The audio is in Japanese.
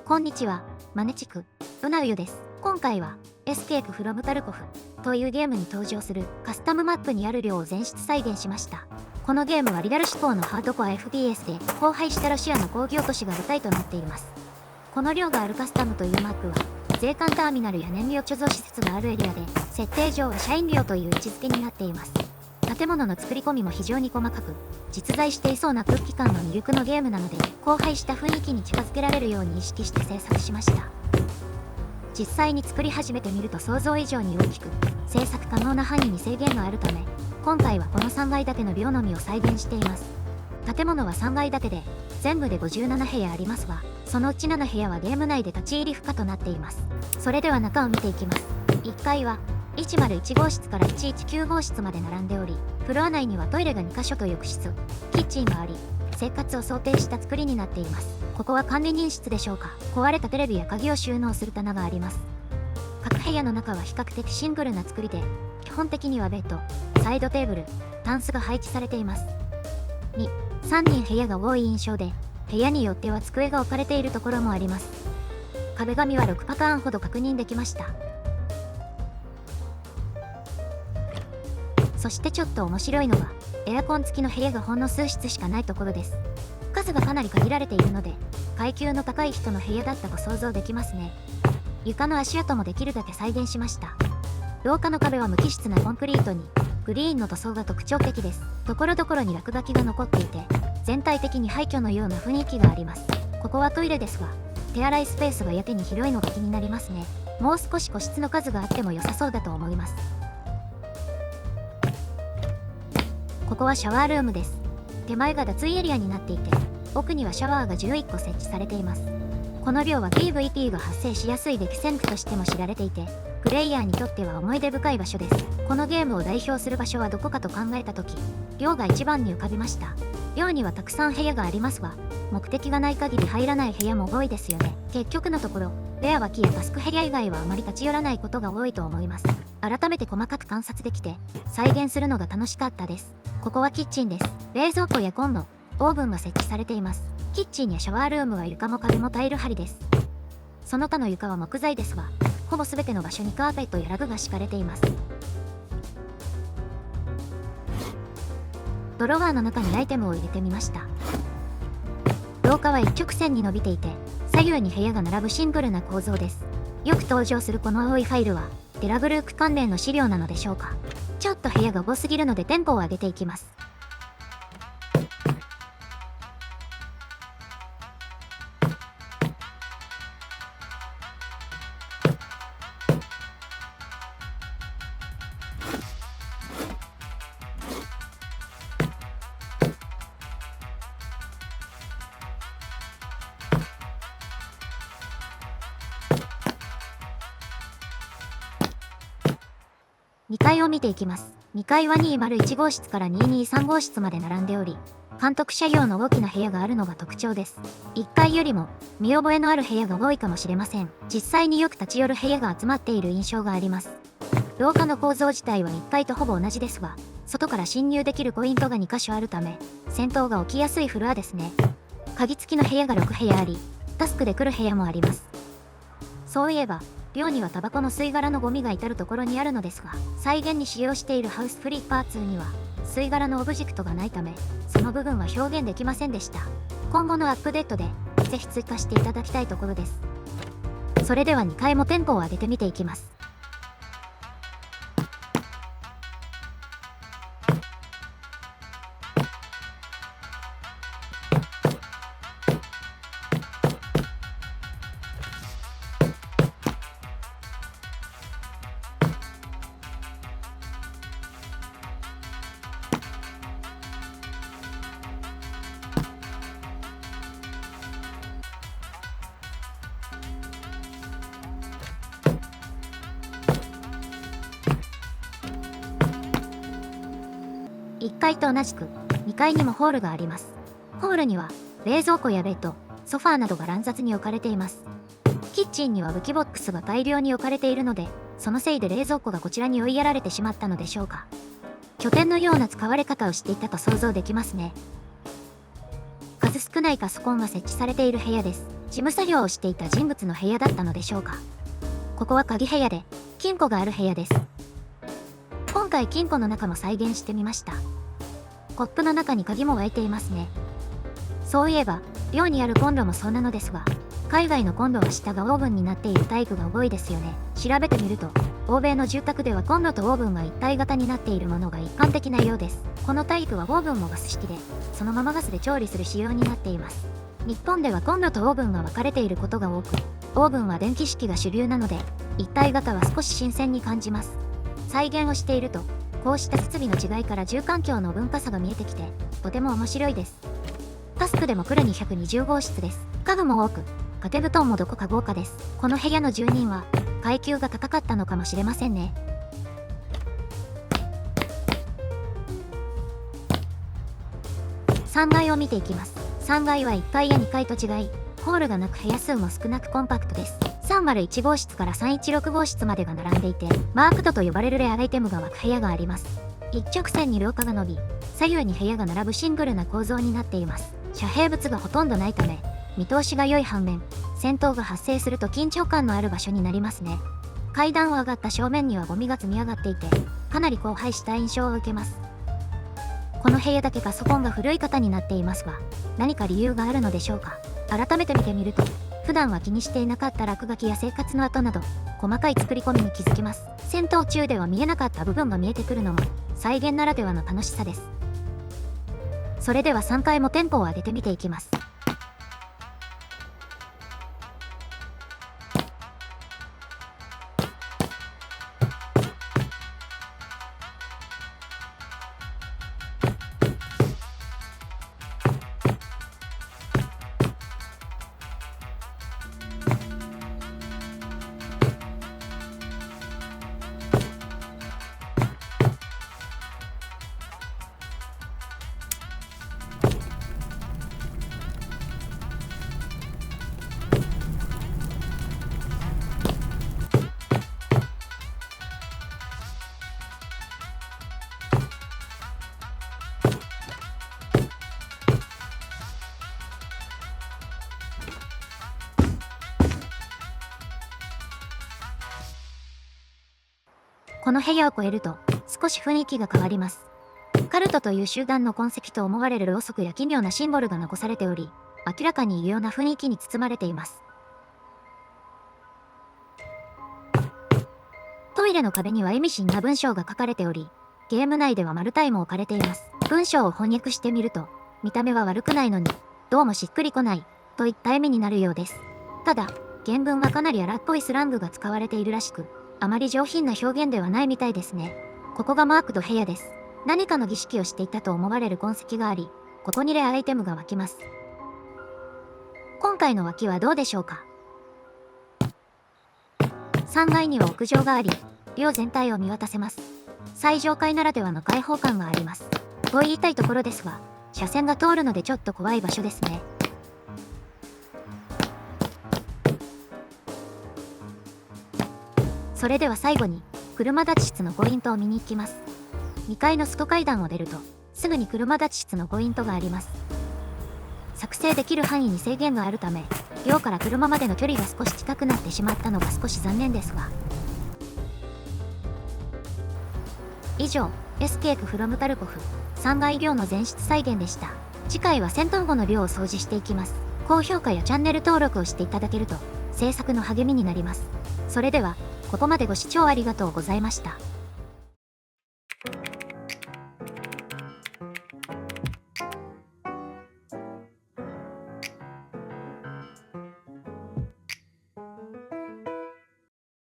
こんにちは、マネチク、うなうゆです。今回は、エスケープフロムタルコフというゲームに登場するカスタムマップにある量を全室再現しました。このゲームはリアル志向のハードコア FPS で荒廃したロシアの工業都市が舞台となっています。この量があるカスタムというマップは、税関ターミナルや燃料貯蔵施設があるエリアで、設定上は社員寮という位置づけになっています。建物の作り込みも非常に細かく、実在していそうな空気感の魅力のゲームなので、荒廃した雰囲気に近づけられるように意識して制作しました。実際に作り始めてみると想像以上に大きく、制作可能な範囲に制限があるため、今回はこの3階建ての寮のみを再現しています。建物は3階建てで、全部で57部屋ありますが、そのうち7部屋はゲーム内で立ち入り不可となっています。それでは中を見ていきます。1階は、101号室から119号室まで並んでおり、フロア内にはトイレが2カ所と浴室、キッチンがあり、生活を想定した作りになっています。ここは管理人室でしょうか。壊れたテレビや鍵を収納する棚があります。各部屋の中は比較的シングルな作りで、基本的にはベッド、サイドテーブル、タンスが配置されています。2、3人部屋が多い印象で、部屋によっては机が置かれているところもあります。壁紙は6パターンほど確認できました。そしてちょっと面白いのが、エアコン付きの部屋がほんの数室しかないところです。数がかなり限られているので、階級の高い人の部屋だったと想像できますね。床の足跡もできるだけ再現しました。廊下の壁は無機質なコンクリートに、グリーンの塗装が特徴的です。ところどころに落書きが残っていて、全体的に廃墟のような雰囲気があります。ここはトイレですが、手洗いスペースがやけに広いのが気になりますね。もう少し個室の数があっても良さそうだと思います。ここはシャワールームです。手前が脱衣エリアになっていて、奥にはシャワーが11個設置されています。この寮は PVP が発生しやすい激戦区としても知られていて、プレイヤーにとっては思い出深い場所です。このゲームを代表する場所はどこかと考えたとき、寮が一番に浮かびました。寮にはたくさん部屋がありますが、目的がない限り入らない部屋も多いですよね。結局のところ、レア脇やタスク部屋以外はあまり立ち寄らないことが多いと思います。改めて細かく観察できて、再現するのが楽しかったです。ここはキッチンです。冷蔵庫やコンロ、オーブンが設置されています。キッチンやシャワールームは床も壁もタイル張りです。その他の床は木材ですが、ほぼ全ての場所にカーペットやラグが敷かれています。ドロワーの中にアイテムを入れてみました。廊下は一直線に伸びていて、左右に部屋が並ぶシンプルな構造です。よく登場するこの青いファイルは、テラグループ関連の資料なのでしょうか。ちょっと部屋が多すぎるのでテンポを上げていきます。2階を見ていきます。2階は201号室から223号室まで並んでおり、監督車用の大きな部屋があるのが特徴です。1階よりも見覚えのある部屋が多いかもしれません。実際によく立ち寄る部屋が集まっている印象があります。廊下の構造自体は1階とほぼ同じですが、外から侵入できるポイントが2箇所あるため、戦闘が起きやすいフロアですね。鍵付きの部屋が6部屋あり、タスクで来る部屋もあります。そういえば、寮にはタバコの吸い殻のゴミが至るところにあるのですが、再現に使用しているハウスフリーパーツには吸い殻のオブジェクトがないため、その部分は表現できませんでした。今後のアップデートでぜひ追加していただきたいところです。それでは2階もテンポを上げてみていきます。1階と同じく2階にもホールがあります。ホールには冷蔵庫やベッド、ソファーなどが乱雑に置かれています。キッチンには武器ボックスが大量に置かれているので、そのせいで冷蔵庫がこちらに追いやられてしまったのでしょうか。拠点のような使われ方をしていたと想像できますね。数少ないパソコンが設置されている部屋です。事務作業をしていた人物の部屋だったのでしょうか。ここは鍵部屋で、金庫がある部屋です。今回金庫の中も再現してみました。コップの中に鍵も開いていますね。そういえば、寮にあるコンロもそうなのですが、海外のコンロは下がオーブンになっているタイプが多いですよね。調べてみると、欧米の住宅ではコンロとオーブンが一体型になっているものが一般的なようです。このタイプはオーブンもガス式で、そのままガスで調理する仕様になっています。日本ではコンロとオーブンが分かれていることが多く、オーブンは電気式が主流なので、一体型は少し新鮮に感じます。再現をしていると、こうした設備の違いから住環境の文化差が見えてきて、とても面白いです。タスクでも来る220号室です。家具も多く、掛け布団もどこか豪華です。この部屋の住人は、階級が高かったのかもしれませんね。3階を見ていきます。3階は1階や2階と違い、ホールがなく部屋数も少なくコンパクトです。301号室から316号室までが並んでいて、マークドと呼ばれるレアアイテムが湧く部屋があります。一直線に廊下が伸び、左右に部屋が並ぶシングルな構造になっています。遮蔽物がほとんどないため、見通しが良い反面、戦闘が発生すると緊張感のある場所になりますね。階段を上がった正面にはゴミが積み上がっていて、かなり荒廃した印象を受けます。この部屋だけパソコンが古い型になっていますが、何か理由があるのでしょうか。改めて見てみると、普段は気にしていなかった落書きや生活の跡など、細かい作り込みに気づきます。戦闘中では見えなかった部分が見えてくるのも、再現ならではの楽しさです。それでは3階もテンポを上げてみていきます。この部屋を越えると、少し雰囲気が変わります。カルトという集団の痕跡と思われるろうそくや奇妙なシンボルが残されており、明らかに異様な雰囲気に包まれています。トイレの壁には意味深な文章が書かれており、ゲーム内では丸太も置かれています。文章を翻訳してみると、見た目は悪くないのに、どうもしっくりこない、といった意味になるようです。ただ、原文はかなり荒っぽいスラングが使われているらしく、あまり上品な表現ではないみたいですね。ここがマークド部屋です。何かの儀式をしていたと思われる痕跡があり、ここにレアアイテムが湧きます。今回の湧きはどうでしょうか。3階には屋上があり、寮全体を見渡せます。最上階ならではの開放感があります。と言いたいところですが、車線が通るのでちょっと怖い場所ですね。それでは最後に、車立ち室のポイントを見に行きます。2階の外階段を出ると、すぐに車立ち室のポイントがあります。作成できる範囲に制限があるため、寮から車までの距離が少し近くなってしまったのが少し残念ですが。以上、エスケープフロムタルコフ、3階寮の全室再現でした。次回は戦闘後の寮を掃除していきます。高評価やチャンネル登録をしていただけると、制作の励みになります。それでは、ここまでご視聴ありがとうございました。